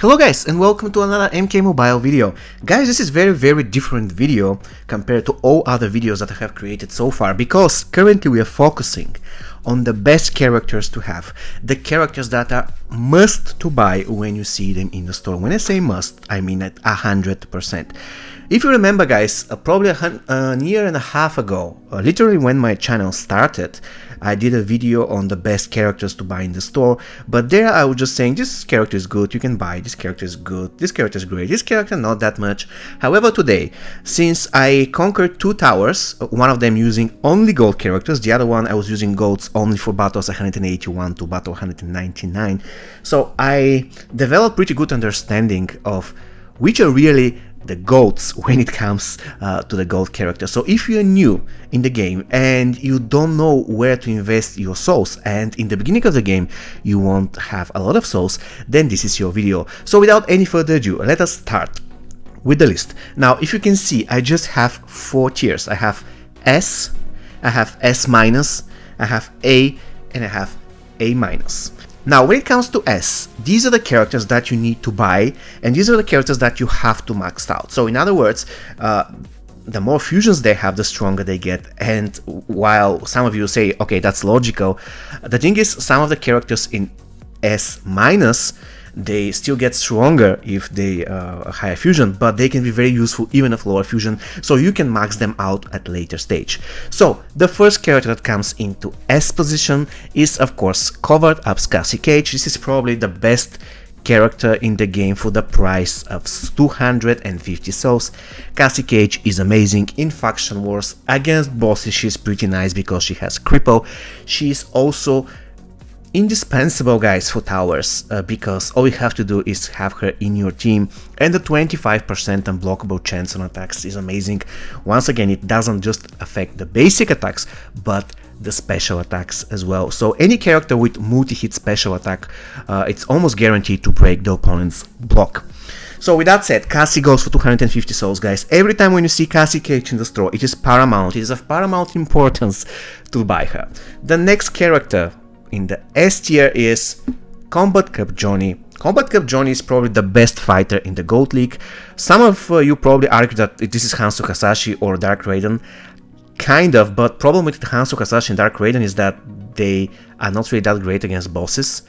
Hello guys and welcome to another MK Mobile video. Guys, this is very different video compared to all other videos that I have created so far, because currently we are focusing on the best characters to have, the characters that are must to buy when you see them in the store. When I say must, I mean at 100%. If you remember guys, probably a year and a half ago, literally when my channel started, I did a video on the best characters to buy in the store, but there I was just saying this character is good, you can buy, this character is good, this character is great, this character not that much. However, today, since I conquered two towers, one of them using only gold characters, the other one I was using golds only for battles 181 to battle 199, so I developed pretty good understanding of which are really the golds when it comes to the gold character. So if you're new in the game and you don't know where to invest your souls, and in the beginning of the game you won't have a lot of souls, then this is your video. So without any further ado, let us start with the list. Now if you can see, I just have 4 tiers. I have S, I have S minus, I have A, and I have A minus. Now when it comes to S, these are the characters that you need to buy, and these are the characters that you have to max out. So in other words, the more fusions they have, the stronger they get. And while some of you say, okay, that's logical, the thing is, some of the characters in S minus, they still get stronger if they higher fusion, but they can be very useful even at lower fusion, so you can max them out at later stage. So the first character that comes into S position is of course Covered Up's Cassie Cage. This is probably the best character in the game for the price of 250 souls. Cassie Cage is amazing in faction wars. Against bosses she's pretty nice because she has cripple. She's also indispensable guys for towers, because all you have to do is have her in your team, and the 25% unblockable chance on attacks is amazing. Once again, it doesn't just affect the basic attacks but the special attacks as well. So any character with multi-hit special attack, it's almost guaranteed to break the opponent's block. So with that said, Cassie goes for 250 souls guys. Every time when you see Cassie Cage in the store, it is paramount, it is of paramount importance to buy her. The next character in the S tier is Combat Cup Johnny. Combat Cup Johnny is probably the best fighter in the Gold League. Some of you probably argue that this is Hanzo Hasashi or Dark Raiden. Kind of, but problem with Hanzo Hasashi and Dark Raiden is that they are not really that great against bosses,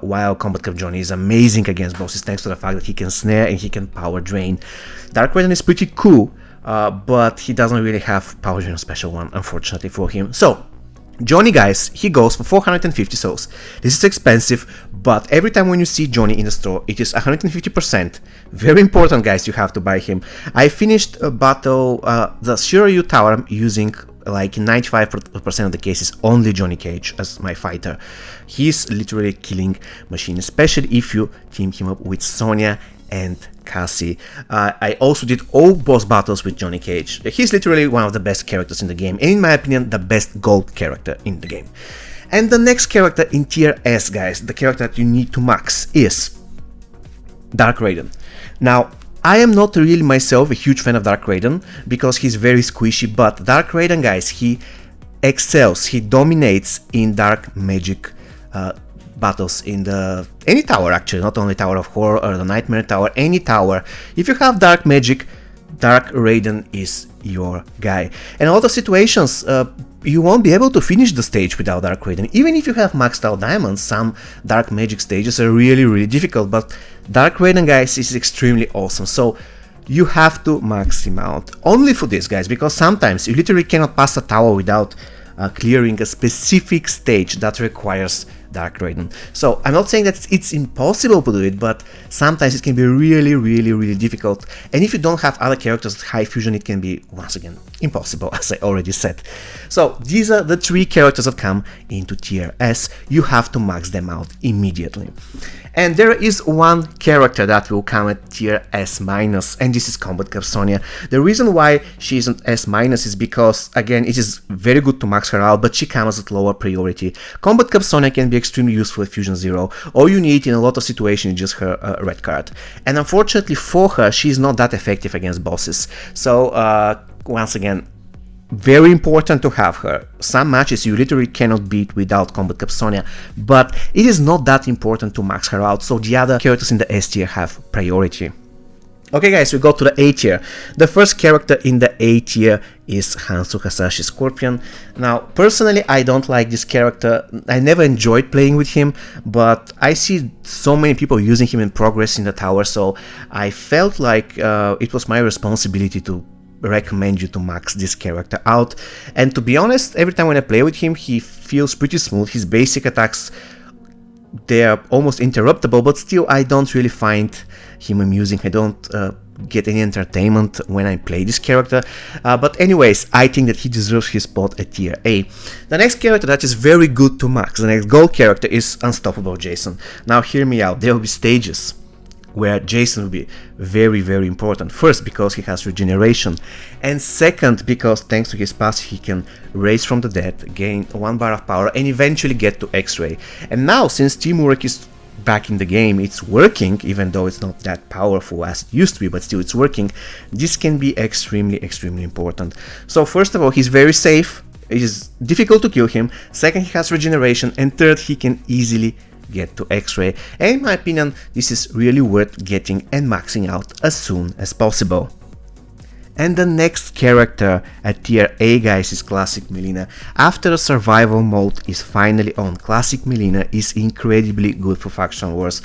while Combat Cup Johnny is amazing against bosses thanks to the fact that he can snare and he can power drain. Dark Raiden is pretty cool, but he doesn't really have power drain special one, unfortunately for him. So Johnny guys, he goes for 450 souls. This is expensive, but every time when you see Johnny in the store, it is 150%. Very important guys, you have to buy him. I finished a battle, the Shiryu Tower, using like in 95% of the cases only Johnny Cage as my fighter. He's literally killing machine, especially if you team him up with Sonya and Cassie. I also did all boss battles with Johnny Cage. He's literally one of the best characters in the game, and in my opinion the best gold character in the game. And the next character in tier S guys, the character that you need to max, is Dark Raiden. Now I am not really myself a huge fan of Dark Raiden because he's very squishy, but Dark Raiden guys, he excels, he dominates in dark magic battles in any tower, actually, not only Tower of Horror or the Nightmare Tower, any tower. If you have dark magic, Dark Raiden is your guy. And a lot of situations, you won't be able to finish the stage without Dark Raiden. Even if you have maxed out diamonds, some dark magic stages are really difficult, but Dark Raiden guys is extremely awesome. So you have to max him out only for this guys, because sometimes you literally cannot pass a tower without clearing a specific stage that requires Dark Raiden. So I'm not saying that it's impossible to do it, but sometimes it can be really difficult, and if you don't have other characters with high fusion, it can be once again impossible, as I already said. So these are the 3 characters that come into tier S. You have to max them out immediately. And there is one character that will come at tier S minus, and this is Combat Cup Sonya. The reason why she isn't S minus is because, again, it is very good to max her out, but she comes at lower priority. Combat Cup Sonya can be extremely useful at Fusion 0. All you need in a lot of situations is just her red card. And unfortunately for her, she is not that effective against bosses. So once again, very important to have her. Some matches you literally cannot beat without Combat Cup Sonya, but it is not that important to max her out, so the other characters in the S tier have priority. Okay guys, we go to the A tier. The first character in the A tier is Hanzo Hasashi Scorpion. Now, personally, I don't like this character. I never enjoyed playing with him, but I see so many people using him in progress in the tower, so I felt like it was my responsibility to recommend you to max this character out. And to be honest, every time when I play with him, he feels pretty smooth. His basic attacks, they're almost interruptible, but still I don't really find him amusing. I don't get any entertainment when I play this character, but anyways, I think that he deserves his spot at tier A. The next character that is very good to max, the next gold character, is Unstoppable Jason. Now hear me out, there will be stages where Jason will be very, very important. First, because he has regeneration, and second, because thanks to his pass he can raise from the dead, gain 1 bar of power, and eventually get to X-Ray. And now, since teamwork is back in the game, it's working, even though it's not that powerful as it used to be, but still it's working. This can be extremely, extremely important. So first of all, he's very safe, it is difficult to kill him, second, he has regeneration, and third, he can easily get to X-Ray, and in my opinion this is really worth getting and maxing out as soon as possible. And the next character at tier A, guys, is Classic Mileena. After the survival mode is finally on, Classic Mileena is incredibly good for faction wars.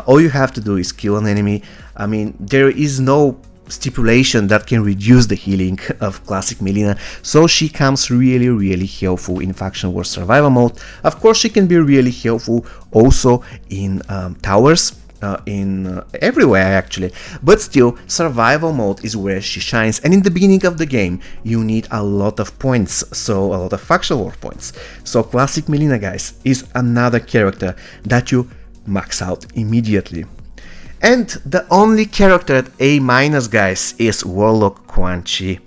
All you have to do is kill an enemy. I mean, there is no stipulation that can reduce the healing of Classic Mileena, so she comes really, really helpful in faction war survival mode. Of course, she can be really helpful also in towers, in everywhere actually, but still survival mode is where she shines, and in the beginning of the game you need a lot of points, so a lot of faction war points. So Classic Mileena, guys, is another character that you max out immediately. And the only character at A-, guys, is Warlock Quan Chi.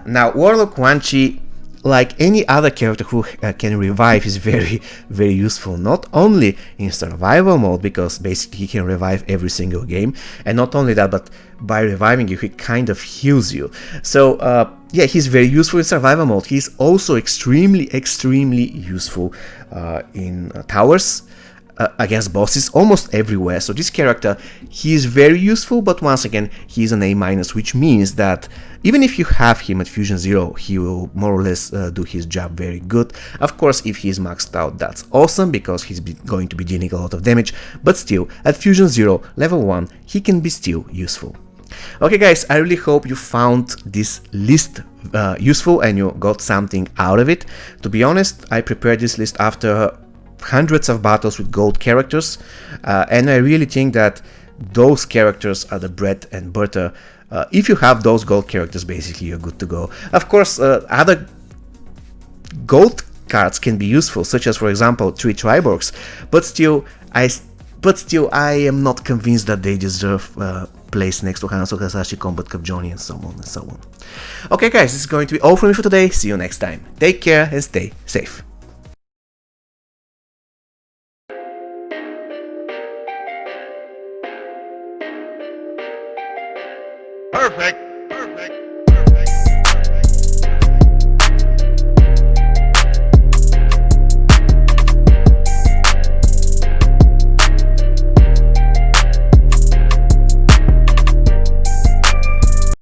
Now, Warlock Quan Chi, like any other character who can revive, is very, very useful. Not only in survival mode, because basically he can revive every single game, and not only that, but by reviving you, he kind of heals you. So, yeah, he's very useful in survival mode. He's also extremely, extremely useful in towers, against bosses, almost everywhere. So this character, he is very useful, but once again, he is an A-, which means that even if you have him at Fusion 0, he will more or less do his job very good. Of course, if he is maxed out, that's awesome, because he's going to be dealing a lot of damage, but still, at Fusion 0, level 1, he can be still useful. Okay guys, I really hope you found this list useful and you got something out of it. To be honest, I prepared this list after hundreds of battles with gold characters, and I really think that those characters are the bread and butter. If you have those gold characters, basically you're good to go. Of course, other gold cards can be useful, such as, for example, 3 Triborgs, but still I am not convinced that they deserve place next to Hanzo Hasashi, Combat Cup Johnny, and so on and so on. Okay guys, this is going to be all from me for today. See you next time. Take care and stay safe.